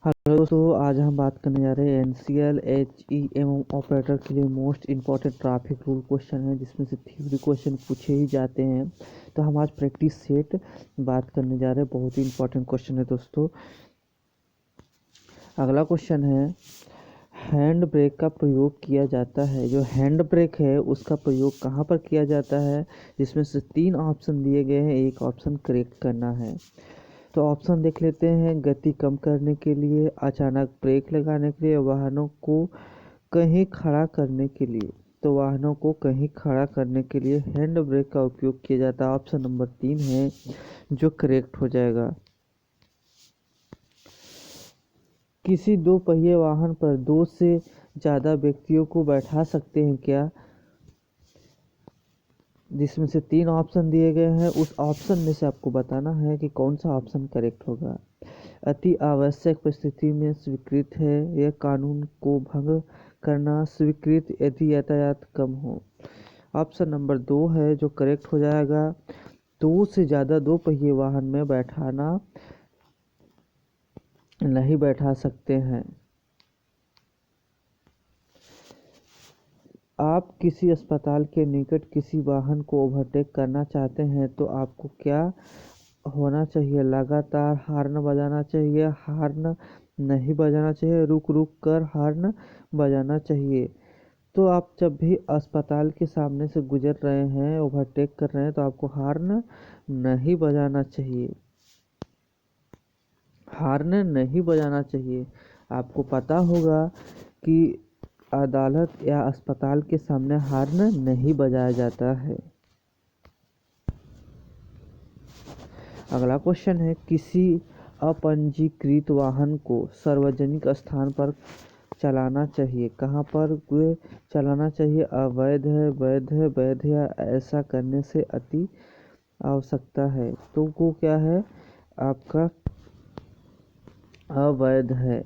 Hello दोस्तों, आज हम बात करने जा रहे हैं एनसीएल एचईएम ऑपरेटर के लिए most important traffic rule question है, जिसमें से थ्योरी क्वेश्चन पूछे ही जाते हैं। तो हम आज प्रैक्टिस सेट बात करने जा रहे हैं। बहुत ही इंपॉर्टेंट क्वेश्चन है दोस्तों। अगला क्वेश्चन है, हैंड ब्रेक का प्रयोग किया जाता है। जो हैंड ब्रेक है उसका प्रयोग कहाँ पर किया जाता है, जिसमें से 3 ऑप्शन दिए गए हैं, एक ऑप्शन करेक्ट करना है। तो ऑप्शन देख लेते हैं। गति कम करने के लिए, अचानक ब्रेक लगाने के लिए, वाहनों को कहीं खड़ा करने के लिए। तो वाहनों को कहीं खड़ा करने के लिए हैंड ब्रेक का उपयोग किया जाता है। ऑप्शन नंबर 3 है जो करेक्ट हो जाएगा। किसी 2 पहिए वाहन पर 2 से ज़्यादा व्यक्तियों को बैठा सकते हैं क्या, जिसमें से 3 ऑप्शन दिए गए हैं। उस ऑप्शन में से आपको बताना है कि कौन सा ऑप्शन करेक्ट होगा। अति आवश्यक परिस्थिति में स्वीकृत है, यह कानून को भंग करना स्वीकृत यदि यातायात कम हो। ऑप्शन नंबर 2 है जो करेक्ट हो जाएगा। 2 से ज़्यादा 2 पहिए वाहन में बैठाना नहीं बैठा सकते हैं। आप किसी अस्पताल के निकट किसी वाहन को ओवरटेक करना चाहते हैं तो आपको क्या होना चाहिए। लगातार हॉर्न बजाना चाहिए, हॉर्न नहीं बजाना चाहिए, रुक रुक कर हॉर्न बजाना चाहिए। तो आप जब भी अस्पताल के सामने से गुजर रहे हैं, ओवरटेक कर रहे हैं, तो आपको हॉर्न नहीं बजाना चाहिए, हॉर्न नहीं बजाना चाहिए। आपको पता होगा कि अदालत या अस्पताल के सामने हॉर्न नहीं बजाया जाता है। अगला क्वेश्चन है, किसी अपंजीकृत वाहन को सार्वजनिक स्थान पर चलाना चाहिए। कहाँ पर चलाना चाहिए। अवैध है, वैध है, वैध या ऐसा करने से अति आवश्यकता है। तो वो क्या है आपका, अवैध है।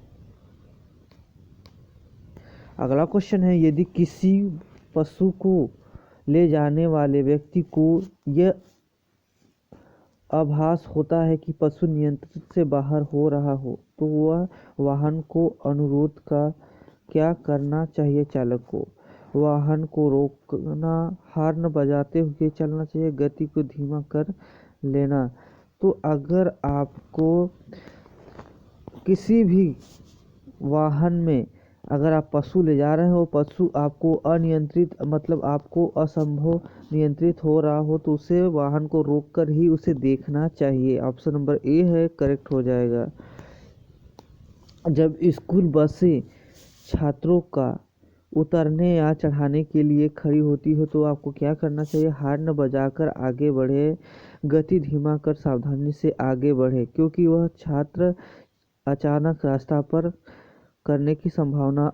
अगला क्वेश्चन है, यदि किसी पशु को ले जाने वाले व्यक्ति को यह आभास होता है कि पशु नियंत्रण से बाहर हो रहा हो, तो वह वाहन को अनुरोध का क्या करना चाहिए। चालक को वाहन को रोकना, हॉर्न बजाते हुए चलना चाहिए, गति को धीमा कर लेना। तो अगर आपको किसी भी वाहन में अगर आप पशु ले जा रहे हो, पशु आपको अनियंत्रित मतलब आपको असंभव नियंत्रित हो रहा हो, तो उसे वाहन को रोककर ही उसे देखना चाहिए। ऑप्शन नंबर ए है करेक्ट हो जाएगा। जब स्कूल बसें छात्रों का उतरने या चढ़ाने के लिए खड़ी होती हो, तो आपको क्या करना चाहिए। हॉर्न बजाकर आगे बढ़े, गति धीमा कर सावधानी से आगे बढ़े, क्योंकि वह छात्र अचानक रास्ता पर करने की संभावना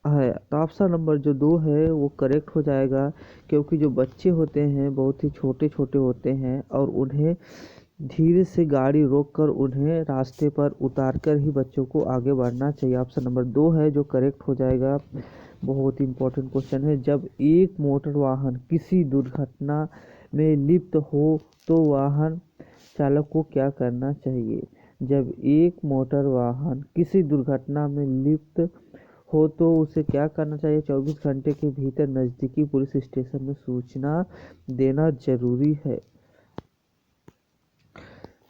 है। तो ऑप्शन नंबर जो 2 है वो करेक्ट हो जाएगा, क्योंकि जो बच्चे होते हैं बहुत ही छोटे छोटे होते हैं और उन्हें धीरे से गाड़ी रोककर उन्हें रास्ते पर उतार कर ही बच्चों को आगे बढ़ना चाहिए। ऑप्शन नंबर 2 है जो करेक्ट हो जाएगा। बहुत ही इंपॉर्टेंट क्वेश्चन है, जब एक मोटर वाहन किसी दुर्घटना में लिप्त हो तो वाहन चालक को क्या करना चाहिए। जब एक मोटर वाहन किसी दुर्घटना में लिप्त हो तो उसे क्या करना चाहिए। 24 घंटे के भीतर नज़दीकी पुलिस स्टेशन में सूचना देना जरूरी है।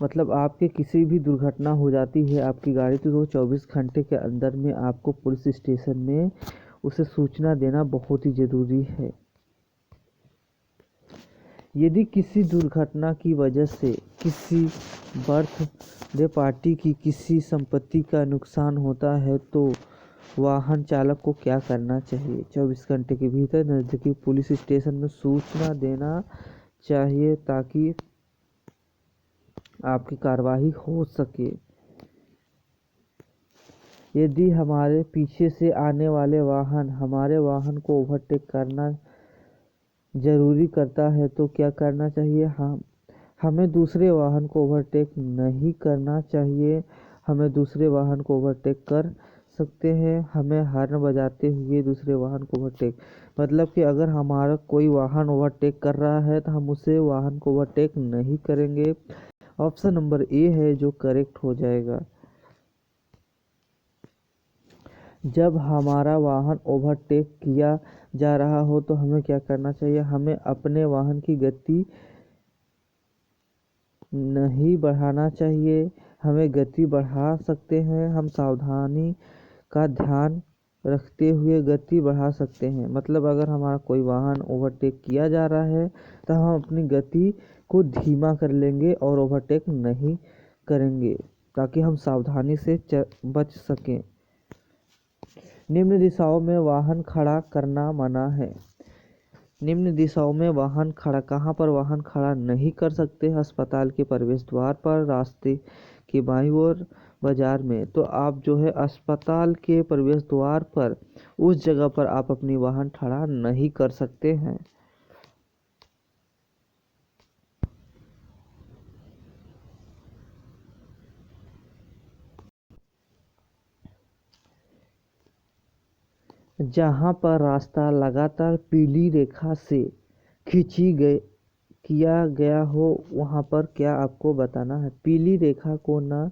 मतलब आपके किसी भी दुर्घटना हो जाती है आपकी गाड़ी, तो 24 घंटे के अंदर में आपको पुलिस स्टेशन में उसे सूचना देना बहुत ही ज़रूरी है। यदि किसी दुर्घटना की वजह से किसी बर्थडे पार्टी की किसी संपत्ति का नुकसान होता है, तो वाहन चालक को क्या करना चाहिए। 24 घंटे के भीतर नज़दीकी पुलिस स्टेशन में सूचना देना चाहिए, ताकि आपकी कार्रवाई हो सके। यदि हमारे पीछे से आने वाले वाहन हमारे वाहन को ओवरटेक करना जरूरी करता है, तो क्या करना चाहिए। हमें दूसरे वाहन को ओवरटेक नहीं करना चाहिए। हमें दूसरे वाहन को ओवरटेक कर सकते हैं, हमें हॉर्न बजाते हुए दूसरे वाहन को ओवरटेक, मतलब कि अगर हमारा कोई वाहन ओवरटेक कर रहा है तो हम उसे वाहन को ओवरटेक नहीं करेंगे। ऑप्शन नंबर ए है जो करेक्ट हो जाएगा। जब हमारा वाहन ओवरटेक किया जा रहा हो तो हमें क्या करना चाहिए? हमें अपने वाहन की गति नहीं बढ़ाना चाहिए। हमें गति बढ़ा सकते हैं, हम सावधानी का ध्यान रखते हुए गति बढ़ा सकते हैं। मतलब अगर हमारा कोई वाहन ओवरटेक किया जा रहा है तो हम अपनी गति को धीमा कर लेंगे और ओवरटेक नहीं करेंगे, ताकि हम सावधानी से बच सकें। निम्न दिशाओं में वाहन खड़ा करना मना है। निम्न दिशाओं में वाहन खड़ा कहाँ पर वाहन खड़ा नहीं कर सकते? अस्पताल के प्रवेश द्वार पर, रास्ते के बाईं ओर, बाजार में। तो आप जो है अस्पताल के प्रवेश द्वार पर, उस जगह पर आप अपनी वाहन खड़ा नहीं कर सकते हैं। जहाँ पर रास्ता लगातार पीली रेखा से खींची गई किया गया हो, वहाँ पर क्या आपको बताना है? पीली रेखा को न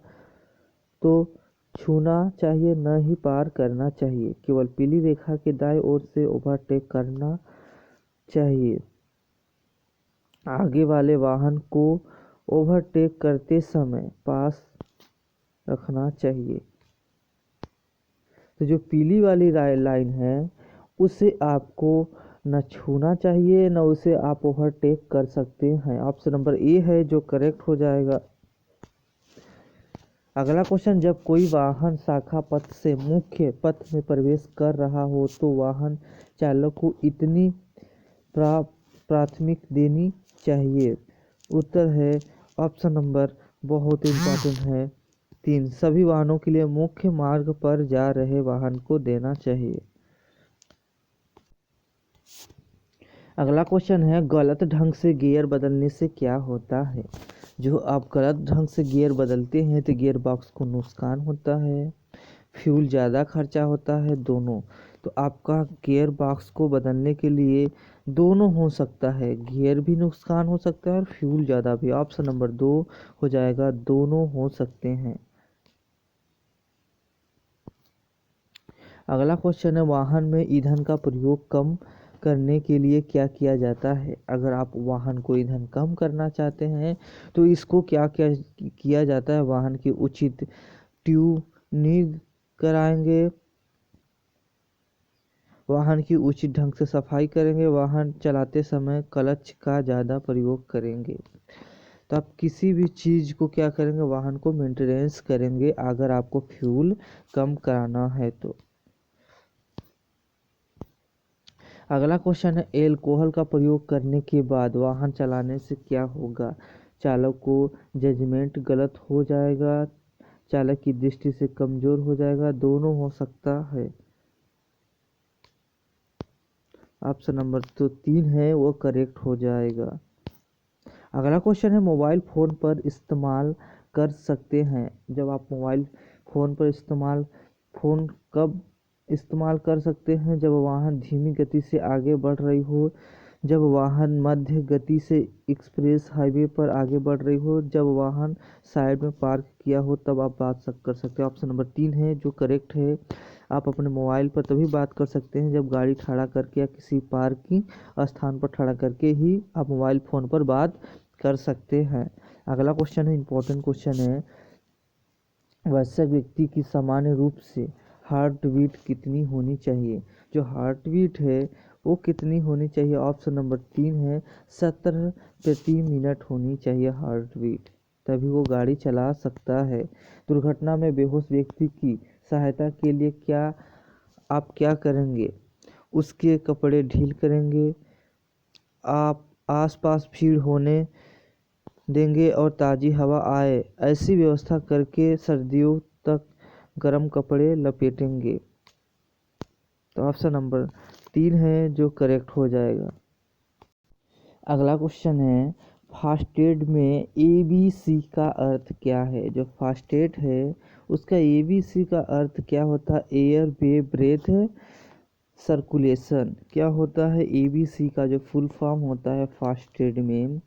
तो छूना चाहिए न ही पार करना चाहिए, केवल पीली रेखा के दाईं ओर से ओवरटेक करना चाहिए। आगे वाले वाहन को ओवरटेक करते समय पास रखना चाहिए। तो जो पीली वाली लाइन है उसे आपको न छूना चाहिए, न उसे आप ओवरटेक कर सकते हैं। ऑप्शन नंबर ए है जो करेक्ट हो जाएगा। अगला क्वेश्चन, जब कोई वाहन शाखा पथ से मुख्य पथ में प्रवेश कर रहा हो तो वाहन चालक को इतनी प्राथमिक देनी चाहिए। उत्तर है ऑप्शन नंबर बहुत इम्पोर्टेंट है 3, सभी वाहनों के लिए मुख्य मार्ग पर जा रहे वाहन को देना चाहिए। अगला क्वेश्चन है, गलत ढंग से गियर बदलने से क्या होता है? जो आप गलत ढंग से गियर बदलते हैं तो गियर बॉक्स को नुकसान होता है, फ्यूल ज़्यादा खर्चा होता है, दोनों। तो आपका गियर बॉक्स को बदलने के लिए दोनों हो सकता है, गियर भी नुकसान हो सकता है और फ्यूल ज़्यादा भी। ऑप्शन नंबर 2 हो जाएगा, दोनों हो सकते हैं। अगला क्वेश्चन है, वाहन में ईंधन का प्रयोग कम करने के लिए क्या किया जाता है? अगर आप वाहन को ईंधन कम करना चाहते हैं तो इसको क्या क्या किया जाता है? वाहन की उचित ट्यूनिंग कराएंगे, वाहन की उचित ढंग से सफाई करेंगे, वाहन चलाते समय क्लच का ज़्यादा प्रयोग करेंगे। तो आप किसी भी चीज़ को क्या करेंगे? वाहन को मेंटेनेंस करेंगे अगर आपको फ्यूल कम कराना है तो। अगला क्वेश्चन है, एल्कोहल का प्रयोग करने के बाद वाहन चलाने से क्या होगा? चालक को जजमेंट गलत हो जाएगा, चालक की दृष्टि से कमजोर हो जाएगा, दोनों हो सकता है। ऑप्शन नंबर तो 3 है वो करेक्ट हो जाएगा। अगला क्वेश्चन है, मोबाइल फ़ोन पर इस्तेमाल कर सकते हैं? जब आप मोबाइल फ़ोन पर फ़ोन कब इस्तेमाल कर सकते हैं? जब वाहन धीमी गति से आगे बढ़ रही हो, जब वाहन मध्य गति से एक्सप्रेस हाईवे पर आगे बढ़ रही हो, जब वाहन साइड में पार्क किया हो, तब आप बात कर सकते हैं। ऑप्शन नंबर 3 है जो करेक्ट है। आप अपने मोबाइल पर तभी बात कर सकते हैं जब गाड़ी खड़ा करके या किसी पार्किंग स्थान पर खड़ा करके ही आप मोबाइल फ़ोन पर बात कर सकते हैं। अगला क्वेश्चन है, इम्पोर्टेंट क्वेश्चन है, वयस्क व्यक्ति की सामान्य रूप से हार्ट बीट कितनी होनी चाहिए? जो हार्ट बीट है वो कितनी होनी चाहिए? ऑप्शन नंबर 3 है 70 प्रति मिनट होनी चाहिए हार्ट बीट, तभी वो गाड़ी चला सकता है। दुर्घटना में बेहोश व्यक्ति की सहायता के लिए आप क्या करेंगे? उसके कपड़े ढील करेंगे, आप आसपास भीड़ होने देंगे और ताज़ी हवा आए ऐसी व्यवस्था करके सर्दियों तक गर्म कपड़े लपेटेंगे। तो ऑप्शन नंबर 3 है जो करेक्ट हो जाएगा। अगला क्वेश्चन है, फास्टेग में ABC का अर्थ क्या है? जो फास्टेग है उसका ABC का अर्थ क्या होता है? एयर वे ब्रेथ सर्कुलेशन। क्या होता है ABC का जो फुल फॉर्म होता है फास्टेग में?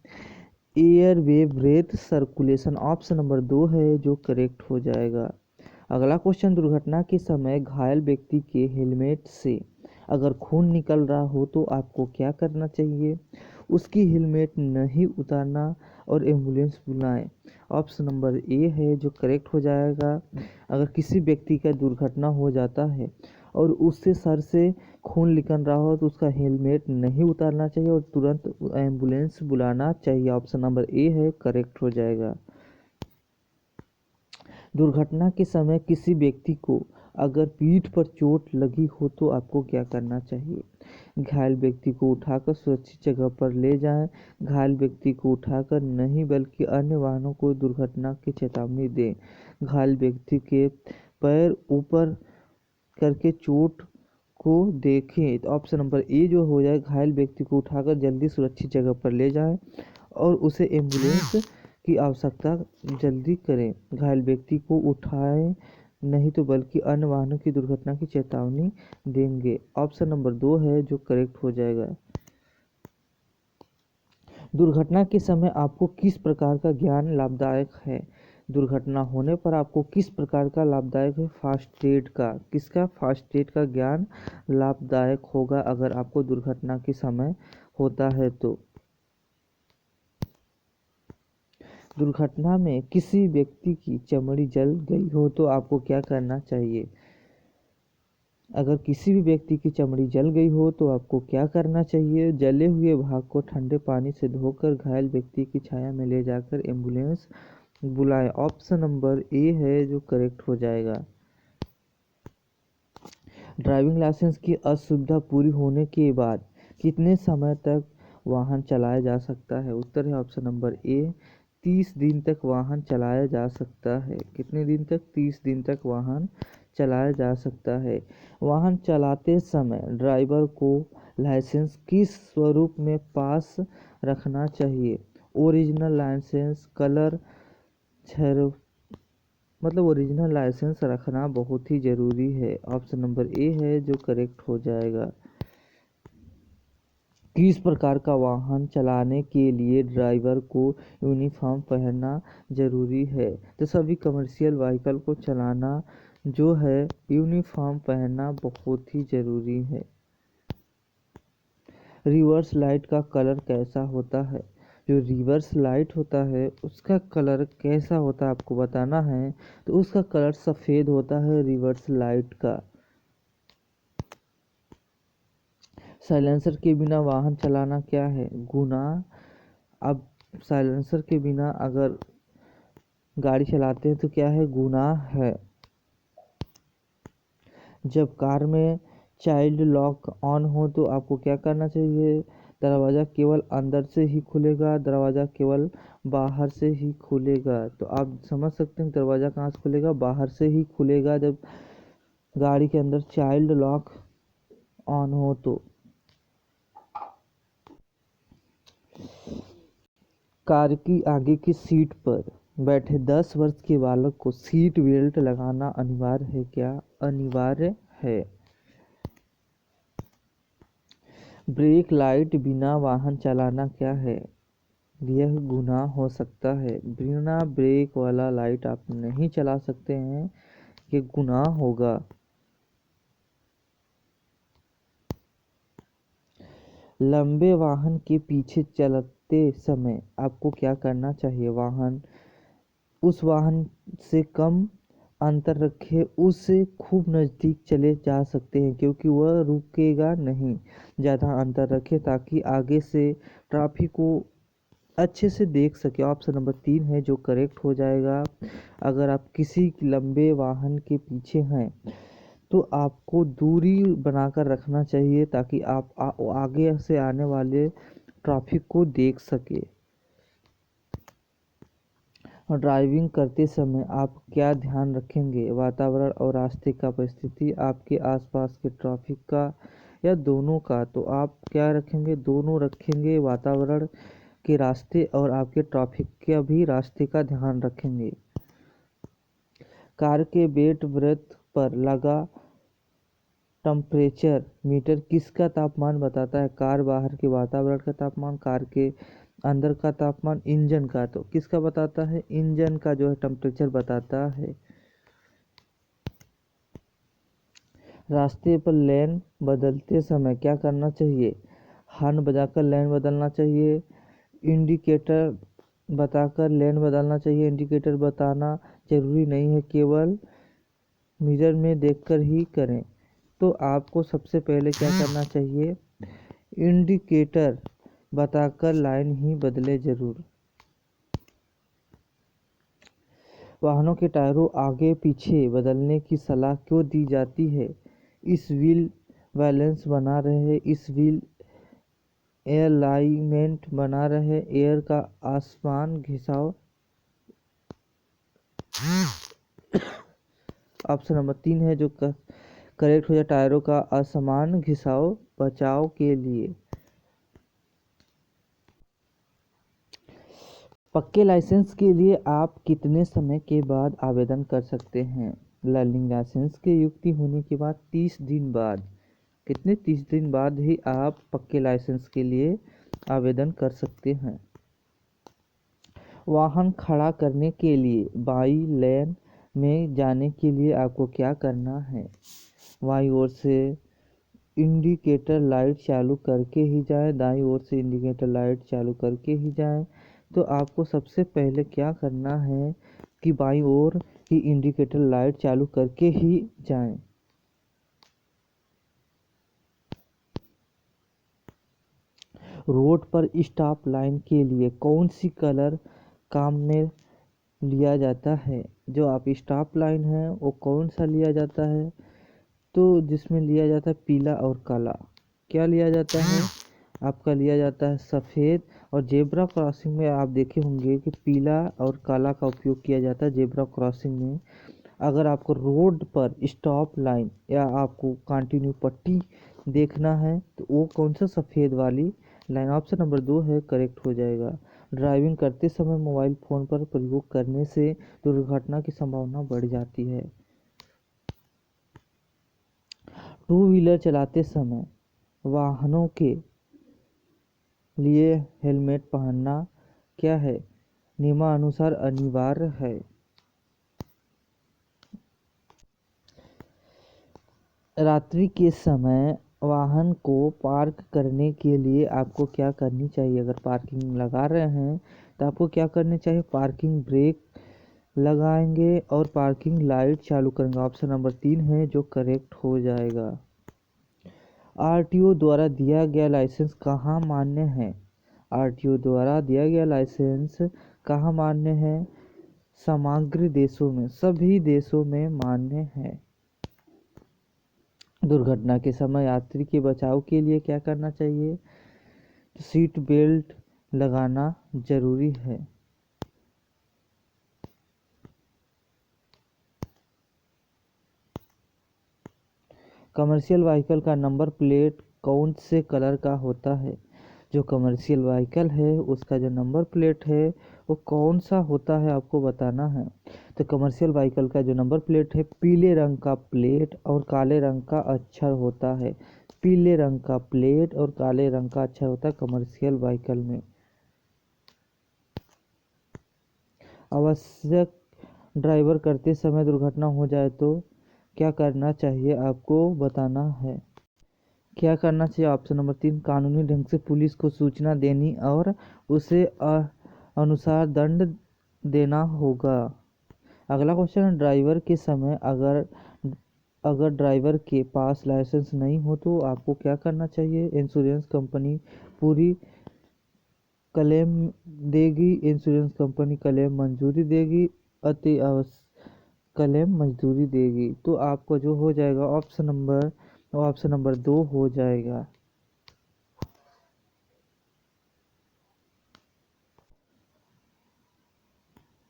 एयर वे ब्रेथ सर्कुलेशन। ऑप्शन नंबर 2 है जो करेक्ट हो जाएगा। अगला क्वेश्चन, दुर्घटना के समय घायल व्यक्ति के हेलमेट से अगर खून निकल रहा हो तो आपको क्या करना चाहिए? उसकी हेलमेट नहीं उतारना और एम्बुलेंस बुलाएं। ऑप्शन नंबर ए है जो करेक्ट हो जाएगा। अगर किसी व्यक्ति का दुर्घटना हो जाता है और उससे सर से खून निकल रहा हो तो उसका हेलमेट नहीं उतारना चाहिए और तुरंत एम्बुलेंस बुलाना चाहिए। ऑप्शन नंबर ए है करेक्ट हो जाएगा। दुर्घटना के समय किसी व्यक्ति को अगर पीठ पर चोट लगी हो तो आपको क्या करना चाहिए? घायल व्यक्ति को उठाकर सुरक्षित जगह पर ले जाएं। घायल व्यक्ति को उठाकर नहीं बल्कि अन्य वाहनों को दुर्घटना की चेतावनी दें। घायल व्यक्ति के पैर ऊपर करके चोट को देखें। तो ऑप्शन नंबर ए जो हो जाए, घायल व्यक्ति को उठाकर जल्दी सुरक्षित जगह पर ले जाएं और उसे एम्बुलेंस की आवश्यकता जल्दी करें। घायल व्यक्ति को उठाएं नहीं तो बल्कि अन्य वाहनों की दुर्घटना की चेतावनी देंगे। ऑप्शन नंबर 2 है जो करेक्ट हो जाएगा। दुर्घटना के समय आपको किस प्रकार का ज्ञान लाभदायक है? दुर्घटना होने पर आपको किस प्रकार का लाभदायक है? फास्ट एड का। किसका? फास्ट एड का ज्ञान लाभदायक होगा अगर आपको दुर्घटना के समय होता है तो। दुर्घटना में किसी व्यक्ति की चमड़ी जल गई हो तो आपको क्या करना चाहिए? अगर किसी भी व्यक्ति की चमड़ी जल गई हो तो आपको क्या करना चाहिए? जले हुए भाग को ठंडे पानी से धोकर घायल व्यक्ति की छाया में ले जाकर एम्बुलेंस बुलाएं। ऑप्शन नंबर ए है जो करेक्ट हो जाएगा। ड्राइविंग लाइसेंस की असुविधा पूरी होने के बाद कितने समय तक वाहन चलाया जा सकता है? उत्तर है ऑप्शन नंबर ए 30 दिन तक वाहन चलाया जा सकता है। कितने दिन तक? 30 दिन तक वाहन चलाया जा सकता है। वाहन चलाते समय ड्राइवर को लाइसेंस किस स्वरूप में पास रखना चाहिए? Original license, colour original license रखना बहुत ही ज़रूरी है। ऑप्शन नंबर ए है जो करेक्ट हो जाएगा। किस प्रकार का वाहन चलाने के लिए ड्राइवर को यूनिफॉर्म पहनना जरूरी है? तो सभी कमर्शियल व्हीकल को चलाना जो है यूनिफॉर्म पहनना बहुत ही ज़रूरी है। रिवर्स लाइट का कलर कैसा होता है? जो रिवर्स लाइट होता है उसका कलर कैसा होता है आपको बताना है। तो उसका कलर सफ़ेद होता है रिवर्स लाइट का। साइलेंसर के बिना वाहन चलाना क्या है? गुनाह। अब साइलेंसर के बिना अगर गाड़ी चलाते हैं तो क्या है? गुनाह है। जब कार में चाइल्ड लॉक ऑन हो तो आपको क्या करना चाहिए? दरवाज़ा केवल अंदर से ही खुलेगा, दरवाज़ा केवल बाहर से ही खुलेगा। तो आप समझ सकते हैं दरवाज़ा कहाँ से खुलेगा? बाहर से ही खुलेगा जब गाड़ी के अंदर चाइल्ड लॉक ऑन हो तो। कार की आगे की सीट पर बैठे 10 वर्ष के बालक को सीट बेल्ट लगाना अनिवार्य है क्या? अनिवार्य है। ब्रेक लाइट बिना वाहन चलाना क्या है? यह गुनाह हो सकता है। बिना ब्रेक वाला लाइट आप नहीं चला सकते हैं, ये गुनाह होगा। लंबे वाहन के पीछे चलते समय आपको क्या करना चाहिए? उस वाहन से कम अंतर रखें, उससे खूब नज़दीक चले जा सकते हैं क्योंकि वह रुकेगा नहीं। ज़्यादा अंतर रखें ताकि आगे से ट्रैफिक को अच्छे से देख सके। ऑप्शन नंबर 3 है जो करेक्ट हो जाएगा। अगर आप किसी लंबे वाहन के पीछे हैं तो आपको दूरी बनाकर रखना चाहिए ताकि आप आगे से आने वाले ट्रैफिक को देख सके। ड्राइविंग करते समय आप क्या ध्यान रखेंगे? वातावरण और रास्ते का परिस्थिति, आपके आसपास के ट्रैफिक का या दोनों का? तो आप क्या रखेंगे? दोनों रखेंगे। वातावरण के रास्ते और आपके ट्रैफिक के भी रास्ते का ध्यान रखेंगे। कार के बेड ब्रेथ पर लगा टेम्परेचर मीटर किसका तापमान बताता है? कार बाहर के वातावरण का तापमान, कार के अंदर का तापमान, इंजन का। तो किसका बताता है? इंजन का जो है टेम्परेचर बताता है। रास्ते पर लेन बदलते समय क्या करना चाहिए? हॉर्न बजाकर लेन बदलना चाहिए, इंडिकेटर बताकर लेन बदलना चाहिए। इंडिकेटर बताना जरूरी नहीं है, केवल मिरर में देखकर ही करें। तो आपको सबसे पहले क्या करना चाहिए? इंडिकेटर बताकर लाइन ही बदले जरूर। वाहनों के टायरों आगे पीछे बदलने की सलाह क्यों दी जाती है? इस व्हील बैलेंस बना रहे, इस व्हील अलाइनमेंट बना रहे, एयर का आसमान घिसाव। ऑप्शन नंबर 3 है जो करेक्ट हो जाए, टायरों का असमान घिसाव बचाव के लिए। पक्के लाइसेंस के लिए आप कितने समय के बाद आवेदन कर सकते हैं? लर्निंग लाइसेंस की युक्ति होने के बाद 30 दिन बाद। कितने? 30 दिन बाद ही आप पक्के लाइसेंस के लिए आवेदन कर सकते हैं। वाहन खड़ा करने के लिए बाई लेन में जाने के लिए आपको क्या करना है? बाईं ओर से इंडिकेटर लाइट चालू करके ही जाएं, दाईं ओर से इंडिकेटर लाइट चालू करके ही जाएं। तो आपको सबसे पहले क्या करना है कि बाईं ओर की इंडिकेटर लाइट चालू करके ही जाएं। रोड पर स्टॉप लाइन के लिए कौन सी कलर काम में लिया जाता है? जो आप स्टॉप लाइन है वो कौन सा लिया जाता है? तो जिसमें लिया जाता है पीला और काला। क्या लिया जाता है? आपका लिया जाता है सफ़ेद। और जेब्रा क्रॉसिंग में आप देखे होंगे कि पीला और काला का उपयोग किया जाता है जेब्रा क्रॉसिंग में। अगर आपको रोड पर स्टॉप लाइन या आपको कंटिन्यू पट्टी देखना है तो वो कौन सा? सफ़ेद वाली लाइन। ऑप्शन नंबर 2 है करेक्ट हो जाएगा। ड्राइविंग करते समय मोबाइल फ़ोन पर प्रयोग करने से दुर्घटना की संभावना बढ़ जाती है। टू व्हीलर चलाते समय वाहनों के लिए हेलमेट पहनना क्या है? नियमानुसार अनिवार्य है। रात्रि के समय वाहन को पार्क करने के लिए आपको क्या करनी चाहिए? अगर पार्किंग लगा रहे हैं तो आपको क्या करनी चाहिए? पार्किंग ब्रेक लगाएंगे और पार्किंग लाइट चालू करेंगे। ऑप्शन नंबर 3 है जो करेक्ट हो जाएगा। आरटीओ द्वारा दिया गया लाइसेंस कहाँ मान्य है? आरटीओ द्वारा दिया गया लाइसेंस कहाँ मान्य है? समग्र देशों में, सभी देशों में मान्य है। दुर्घटना के समय यात्री के बचाव के लिए क्या करना चाहिए? तो सीट बेल्ट लगाना जरूरी है। कमर्शियल व्हीकल का नंबर प्लेट कौन से कलर का होता है? जो कमर्शियल व्हीकल है उसका जो नंबर प्लेट है वो कौन सा होता है आपको बताना है। तो कमर्शियल व्हीकल का जो नंबर प्लेट है पीले रंग का प्लेट और काले रंग का अक्षर होता है। पीले रंग का प्लेट और काले रंग का अक्षर होता है कमर्शियल व्हीकल में। आवश्यक ड्राइवर करते समय दुर्घटना हो जाए तो क्या करना चाहिए आपको बताना है। क्या करना चाहिए? ऑप्शन नंबर 3 कानूनी ढंग से पुलिस को सूचना देनी और उसे अनुसार दंड देना होगा। अगला क्वेश्चन है ड्राइवर के समय अगर अगर ड्राइवर के पास लाइसेंस नहीं हो तो आपको क्या करना चाहिए? इंश्योरेंस कंपनी पूरी क्लेम देगी, इंश्योरेंस कंपनी क्लेम मंजूरी देगी, अति क्लेम मंजूरी देगी। तो आपको जो हो जाएगा ऑप्शन नंबर 2 हो जाएगा।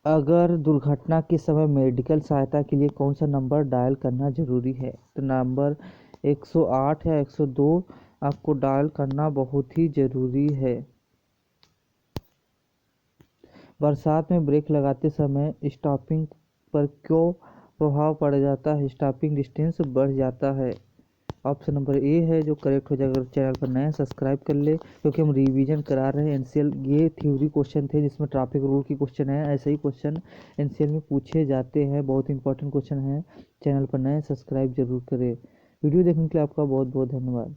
अगर दुर्घटना के समय मेडिकल सहायता के लिए कौन सा नंबर डायल करना जरूरी है? तो नंबर 108 या 102 आपको डायल करना बहुत ही ज़रूरी है। बरसात में ब्रेक लगाते समय स्टॉपिंग पर क्यों प्रभाव पड़ जाता है? स्टॉपिंग डिस्टेंस बढ़ जाता है। ऑप्शन नंबर ए है जो करेक्ट हो जाएगा। अगर चैनल पर नए सब्सक्राइब कर ले क्योंकि हम रिवीजन करा रहे हैं एनसीएल। ये थ्योरी क्वेश्चन थे जिसमें ट्रैफिक रूल की क्वेश्चन है। ऐसे ही क्वेश्चन एनसीएल में पूछे जाते हैं, बहुत इंपॉर्टेंट क्वेश्चन है। चैनल पर नए सब्सक्राइब जरूर करें। वीडियो देखने के लिए आपका बहुत बहुत धन्यवाद।